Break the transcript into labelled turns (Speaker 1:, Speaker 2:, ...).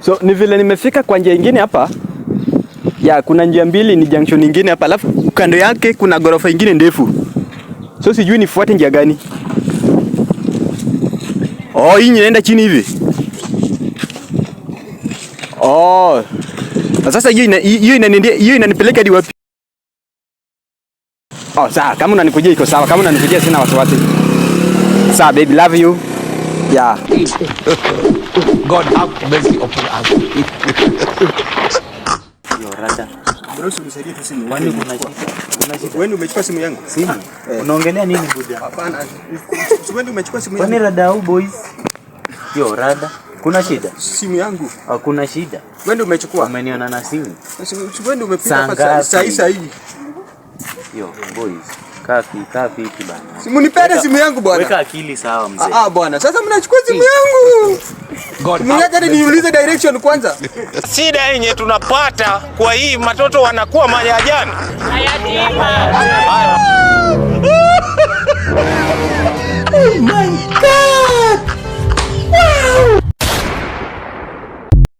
Speaker 1: So ni vile nimefika kwa njia nyingine hapa. Ya kuna njia mbili, ni junction nyingine hapa, alafu kando yake kuna gorofa nyingine ndefu. So sijui nifuate njia gani. Oh, hii inaenda chini hivi. Oh. Sasa hiyo inanipeleka hadi wapi? Oh, sawa, kama unanikujia iko sawa. Kama unanikujia sina wasiwasi. Sawa, baby, love you. Yeah.
Speaker 2: God have mercy upon us.
Speaker 1: Yo, rada.
Speaker 3: Bro, unisaidie tu simu.
Speaker 1: Kwani kuna shida?
Speaker 3: Wewe umechukua simu yangu?
Speaker 1: Simu? Unaongelea nini buda?
Speaker 3: Hapana. Wewe umechukua simu yangu.
Speaker 1: Kwani rada au boys? Yo, rada. Kuna shida?
Speaker 3: Simu yangu.
Speaker 1: Hakuna shida.
Speaker 3: Wewe umechukua?
Speaker 1: Umeniona na simu.
Speaker 3: Wewe umefika hapa saa hii.
Speaker 1: Yo, boys. Kafi hiki bana.
Speaker 3: Simu nipende simu yangu bwana.
Speaker 1: Weka akili sawa mzee.
Speaker 3: Bwana. Sasa mnachukua simu yangu. Mnataka niulize direction kwanza.
Speaker 2: Shida yenye tunapata kwa hii matoto wanakuwa mayajani. Hayatima.